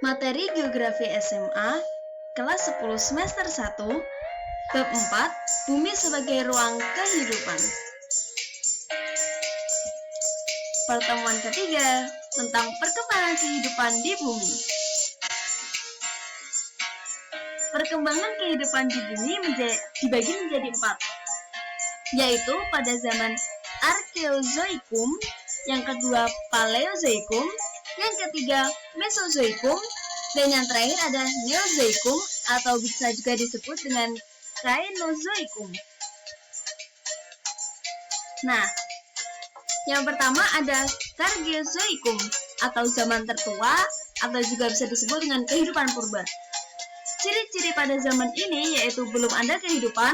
Materi Geografi SMA kelas 10 semester 1 bab 4 Bumi sebagai ruang kehidupan. Pertemuan ketiga tentang perkembangan kehidupan di bumi. Perkembangan kehidupan di bumi dibagi menjadi 4, yaitu pada zaman Arkeozoikum, yang kedua Paleozoikum, yang ketiga Mesozoikum, dan yang terakhir ada Neozoikum atau bisa juga disebut dengan Kainozoikum. Nah, yang pertama ada Kargezoikum atau zaman tertua atau juga bisa disebut dengan kehidupan purba. Ciri-ciri pada zaman ini yaitu belum ada kehidupan,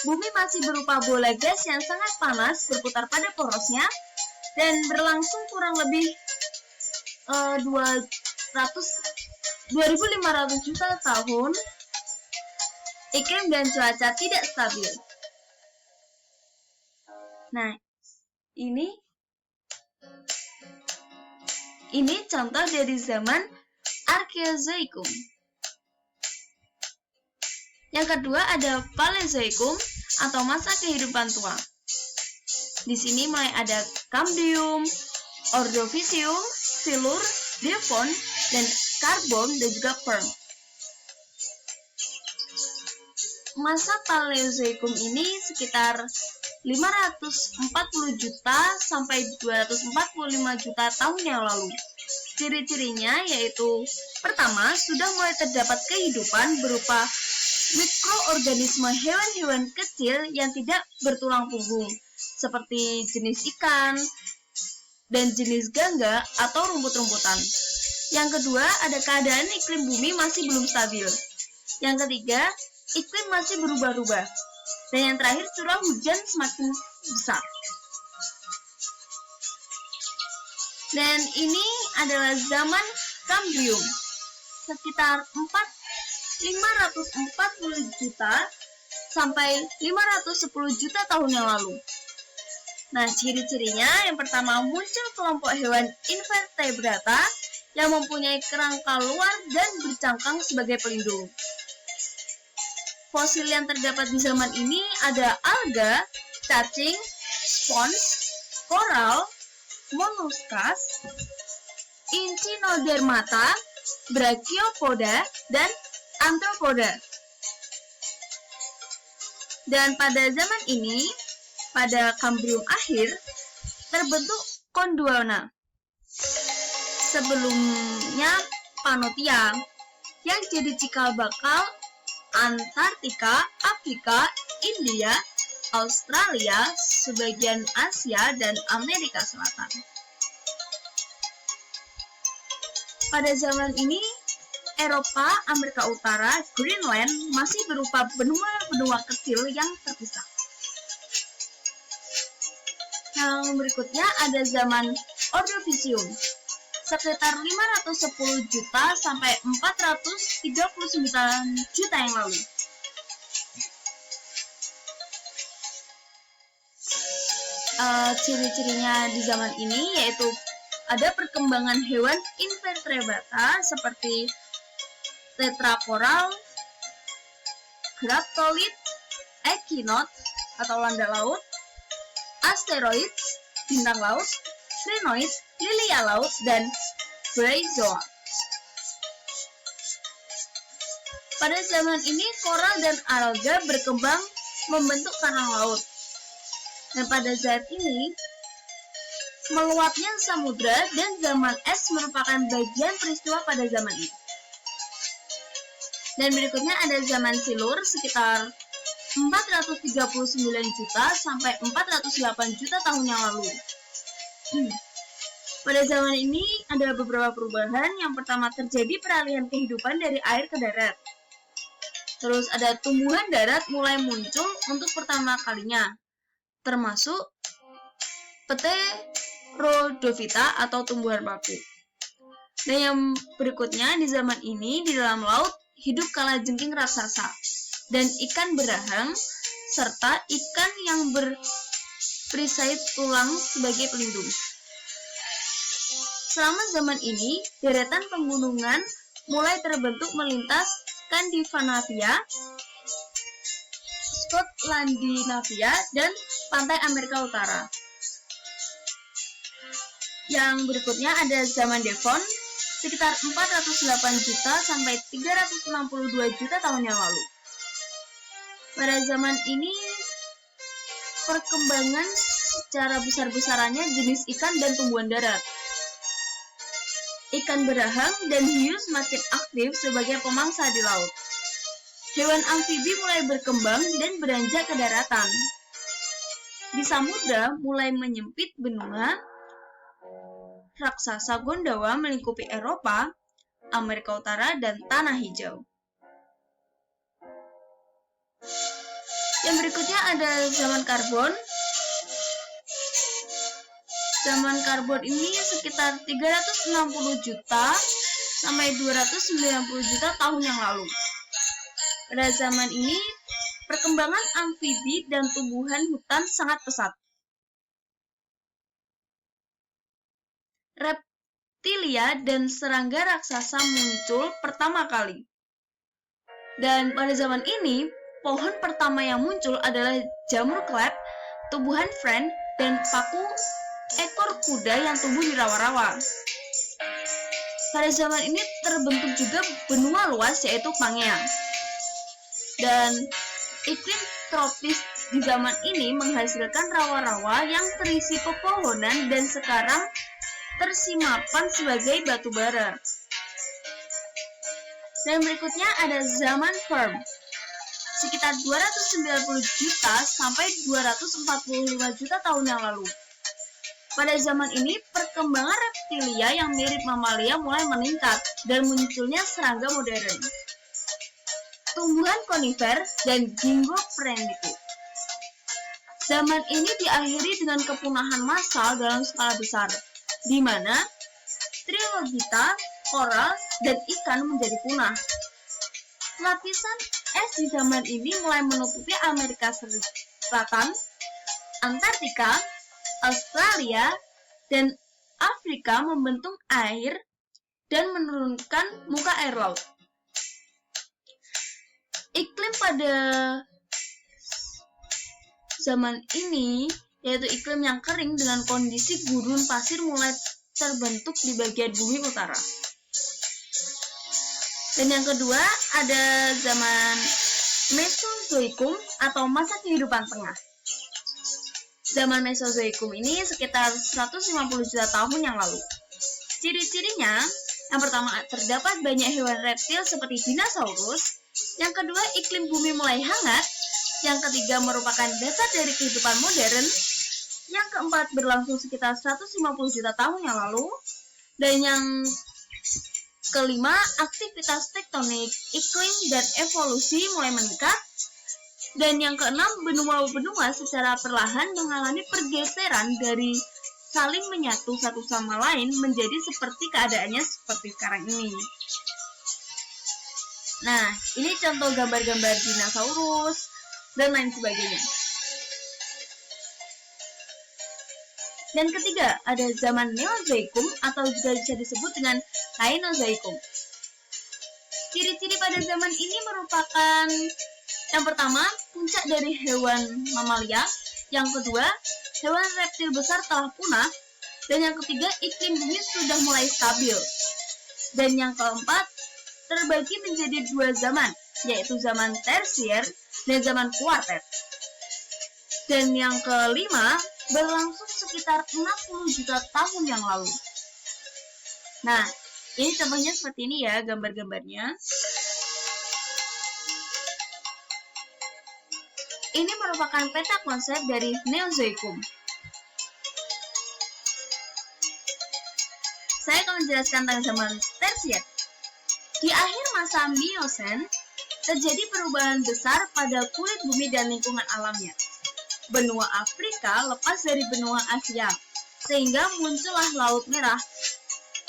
bumi masih berupa bola gas yang sangat panas berputar pada porosnya dan berlangsung kurang lebih 2.500 juta tahun. Iklim dan cuaca tidak stabil. Nah, ini contoh dari zaman Arkeozoikum. Yang kedua ada Paleozoikum atau masa kehidupan tua. Di sini mulai ada Cambrium, Ordovisium, Silur, Devon, dan Karbon dan juga Perm. Masa Paleozoikum ini sekitar 540 juta sampai 245 juta tahun yang lalu. Ciri-cirinya yaitu pertama, sudah mulai terdapat kehidupan berupa mikroorganisme hewan-hewan kecil yang tidak bertulang punggung, seperti jenis ikan dan jenis gangga atau rumput-rumputan. Yang kedua, ada keadaan iklim bumi masih belum stabil. Yang ketiga, iklim masih berubah-ubah. Dan yang terakhir, curah hujan semakin besar. Dan ini adalah zaman Cambrium, sekitar 540 juta sampai 510 juta tahun yang lalu. Nah, ciri-cirinya yang pertama, muncul kelompok hewan invertebrata yang mempunyai kerangka luar dan bercangkang sebagai pelindung. Fosil yang terdapat di zaman ini ada alga, cacing, spons, koral, molluskas, Echinodermata, Brachiopoda, dan Arthropoda. Dan pada zaman ini, pada Cambrium akhir, terbentuk Gondwana. Sebelumnya Pannotia, yang jadi cikal bakal Antartika, Afrika, India, Australia, sebagian Asia, dan Amerika Selatan. Pada zaman ini, Eropa, Amerika Utara, Greenland masih berupa benua-benua kecil yang terpisah. Yang berikutnya ada zaman Ordovisium, sekitar 510 juta sampai 439 juta yang lalu. Ciri-cirinya di zaman ini yaitu ada perkembangan hewan invertebrata seperti tetrakoral, graptolith, echinot atau landa laut, asteroid, bintang laut, crinoid, lilia laut, dan bryozoa. Pada zaman ini, koral dan alga berkembang membentuk karang laut. Dan pada saat ini, meluapnya samudra dan zaman es merupakan bagian peristiwa pada zaman ini. Dan berikutnya ada zaman Silur sekitar 439 juta sampai 408 juta tahun yang lalu. Pada zaman ini ada beberapa perubahan. Yang pertama, terjadi peralihan kehidupan dari air ke darat. Terus ada tumbuhan darat mulai muncul untuk pertama kalinya, termasuk Pterodophyta atau tumbuhan paku. Dan yang berikutnya, di zaman ini di dalam laut hidup kalajengking raksasa dan ikan berahang serta ikan yang berperisai tulang sebagai pelindung. Selama zaman ini, deretan pegunungan mulai terbentuk melintas Skandinavia, Skotlandia, dan pantai Amerika Utara. Yang berikutnya ada zaman Devon, sekitar 408 juta sampai 362 juta tahun yang lalu. Pada zaman ini, perkembangan secara besar-besarannya jenis ikan dan tumbuhan darat. Ikan berahang dan hiu semakin aktif sebagai pemangsa di laut. Hewan amfibi mulai berkembang dan beranjak ke daratan. Di samudra mulai menyempit benua. Raksasa Gondwana melingkupi Eropa, Amerika Utara, dan Tanah Hijau. Yang berikutnya ada zaman karbon. Zaman karbon ini sekitar 360 juta sampai 290 juta tahun yang lalu. Pada zaman ini, perkembangan amfibi dan tumbuhan hutan sangat pesat. Reptilia dan serangga raksasa muncul pertama kali. Dan pada zaman ini, pohon pertama yang muncul adalah jamur klep, tumbuhan fern, dan paku ekor kuda yang tumbuh di rawa-rawa. Pada zaman ini terbentuk juga benua luas yaitu Pangea. Dan iklim tropis di zaman ini menghasilkan rawa-rawa yang terisi pepohonan dan sekarang tersimpan sebagai batu bara. Dan berikutnya ada zaman Perm, sekitar 290 juta sampai 245 juta tahun yang lalu. Pada zaman ini, perkembangan reptilia yang mirip mamalia mulai meningkat dan munculnya serangga modern, tumbuhan konifer, dan ginkgo primitif. Zaman ini diakhiri dengan kepunahan massal dalam skala besar, di mana trilobita, koral, dan ikan menjadi punah. Lapisan es di zaman ini mulai menutupi Amerika Selatan, Antartika, Australia, dan Afrika, membentuk air dan menurunkan muka air laut. Iklim pada zaman ini yaitu iklim yang kering dengan kondisi gurun pasir mulai terbentuk di bagian bumi utara. Dan yang kedua ada zaman Mesozoikum atau masa kehidupan tengah. Zaman Mesozoikum ini sekitar 150 juta tahun yang lalu. Ciri-cirinya, yang pertama terdapat banyak hewan reptil seperti dinosaurus. Yang kedua, iklim bumi mulai hangat. Yang ketiga, merupakan dasar dari kehidupan modern. Yang keempat, berlangsung sekitar 150 juta tahun yang lalu. Dan yang kelima, aktivitas tektonik, iklim, dan evolusi mulai meningkat. Dan yang keenam, benua-benua secara perlahan mengalami pergeseran dari saling menyatu satu sama lain menjadi seperti keadaannya seperti sekarang ini. Nah, ini contoh gambar-gambar dinosaurus dan lain sebagainya. Dan ketiga, ada zaman Neozoikum atau juga bisa disebut dengan Cainozoikum. Ciri-ciri pada zaman ini merupakan yang pertama, puncak dari hewan mamalia. Yang kedua, hewan reptil besar telah punah. Dan yang ketiga, iklim bumi sudah mulai stabil. Dan yang keempat, terbagi menjadi dua zaman, yaitu zaman tersier dan zaman kuartet. Dan yang kelima, berlangsung sekitar 60 juta tahun yang lalu. Nah, ini contohnya seperti ini ya gambar-gambarnya. Ini merupakan peta konsep dari Neozoikum. Saya akan menjelaskan tentang zaman tersier. Di akhir masa Miosen, terjadi perubahan besar pada kulit bumi dan lingkungan alamnya. Benua Afrika lepas dari benua Asia, sehingga muncullah Laut Merah.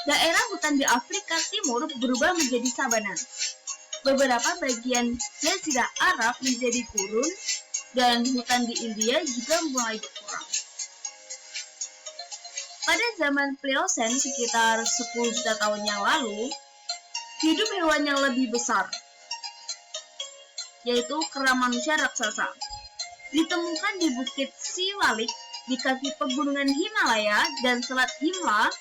Daerah hutan di Afrika Timur berubah menjadi sabana. Beberapa bagian Jazirah Arab menjadi gurun, dan hutan di India juga mulai berkurang. Pada zaman Pliocene sekitar 10 juta tahun yang lalu, hidup hewan yang lebih besar, yaitu kera manusia raksasa. Ditemukan di Bukit Siwalik di kaki pegunungan Himalaya dan Selat Himla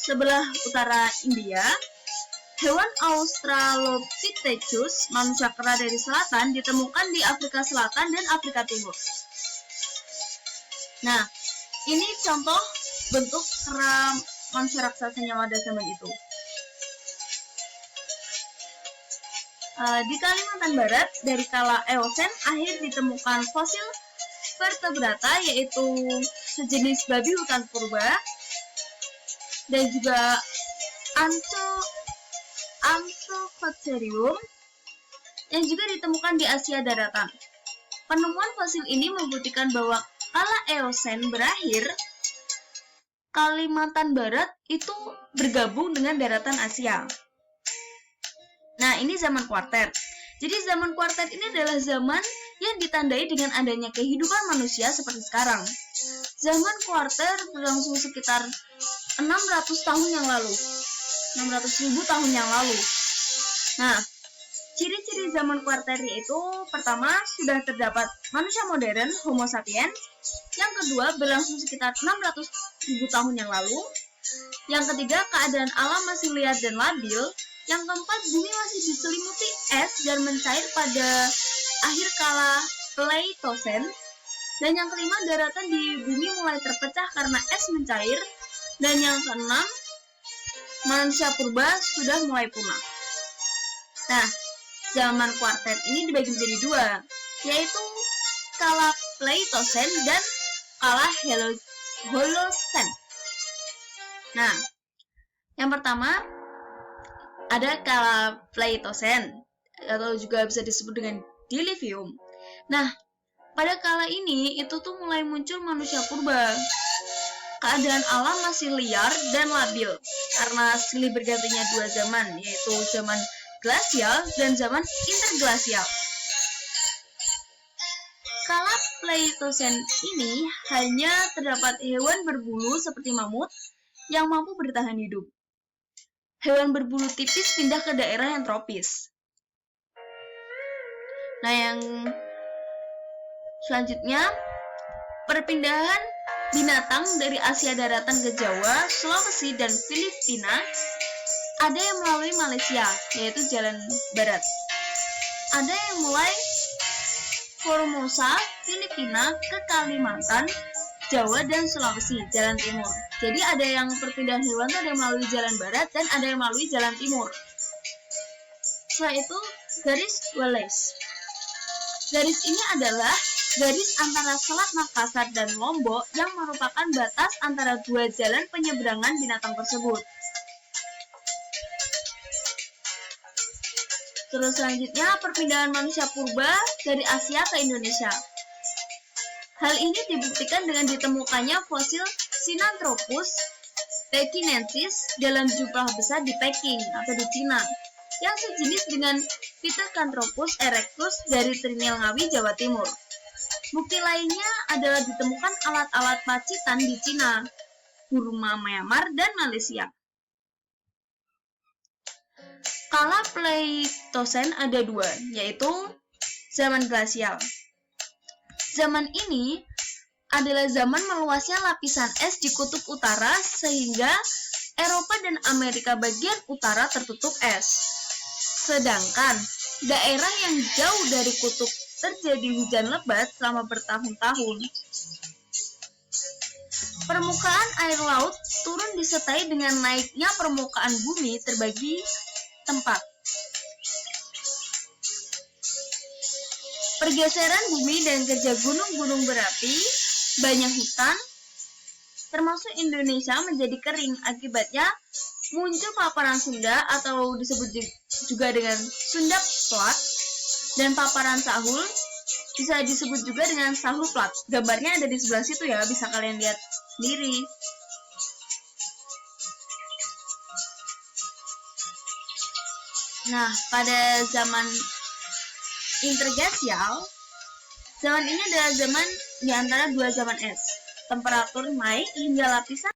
sebelah utara India. Hewan Australopithecus, manusia kera dari selatan, ditemukan di Afrika Selatan dan Afrika Timur. Nah, ini contoh bentuk kera manusia raksasa yang pada zaman itu. Di Kalimantan Barat, dari kala Eosen akhir ditemukan fosil vertebrata, yaitu sejenis babi hutan purba, dan juga Anthropocerium yang juga ditemukan di Asia daratan. Penemuan fosil ini membuktikan bahwa kala Eosen berakhir, Kalimantan Barat itu bergabung dengan daratan Asia. Nah, ini zaman kuarter. Jadi zaman kuarter ini adalah zaman yang ditandai dengan adanya kehidupan manusia seperti sekarang. Zaman kuarter berlangsung sekitar 600 tahun yang lalu. 600.000 tahun yang lalu. Nah, ciri-ciri zaman kuarter yaitu pertama, sudah terdapat manusia modern, Homo sapiens. Yang kedua, berlangsung sekitar 600.000 tahun yang lalu. Yang ketiga, keadaan alam masih liar dan labil. Yang keempat, bumi masih diselimuti es dan mencair pada akhir kala Pleistocene. Dan yang kelima, daratan di bumi mulai terpecah karena es mencair. Dan yang keenam, manusia purba sudah mulai punah. Nah, zaman kuarter ini dibagi menjadi dua, yaitu kala Pleistocene dan kala Holocene. Nah, yang pertama ada kala Pleistocene, atau juga bisa disebut dengan Diluvium. Nah, pada kala ini itu tuh mulai muncul manusia purba. Keadaan alam masih liar dan labil karena silih bergantinya dua zaman, yaitu zaman glasial dan zaman interglasial. Kala Pleistocene ini hanya terdapat hewan berbulu seperti mamut yang mampu bertahan hidup. Hewan berbulu tipis pindah ke daerah yang tropis. Nah, yang selanjutnya, perpindahan binatang dari Asia daratan ke Jawa, Sulawesi, dan Filipina ada yang melalui Malaysia, yaitu jalan barat. Ada yang mulai Formosa, Filipina ke Kalimantan, Jawa, dan Sulawesi, jalan timur. Jadi ada yang perpindahan hewan itu ada yang melalui jalan barat dan ada yang melalui jalan timur. Setelah itu, garis Wallace. Garis ini adalah garis antara Selat Makassar dan Lombok yang merupakan batas antara dua jalan penyeberangan binatang tersebut. Terus selanjutnya, perpindahan manusia purba dari Asia ke Indonesia. Hal ini dibuktikan dengan ditemukannya fosil Sinanthropus pekinensis dalam jumlah besar di Peking atau di Cina, yang sejenis dengan Pithecanthropus erectus dari Trinil Ngawi, Jawa Timur. Bukti lainnya adalah ditemukan alat-alat pacitan di Cina, Burma, Myanmar, dan Malaysia. Kala Pleistocene ada dua, yaitu zaman glasial. Zaman ini adalah zaman meluasnya lapisan es di kutub utara sehingga Eropa dan Amerika bagian utara tertutup es. Sedangkan daerah yang jauh dari kutub terjadi hujan lebat selama bertahun-tahun. Permukaan air laut turun disertai dengan naiknya permukaan bumi terbagi tempat. Pergeseran bumi dan kerja gunung-gunung berapi, banyak hutan, termasuk Indonesia menjadi kering. Akibatnya muncul paparan Sunda atau disebut juga dengan Sunda plat, dan paparan Sahul bisa disebut juga dengan Sahul plat. Gambarnya ada di sebelah situ ya, bisa kalian lihat sendiri. Nah, pada zaman interglasial, zaman ini adalah zaman di antara dua zaman es. Temperatur naik hingga lapisan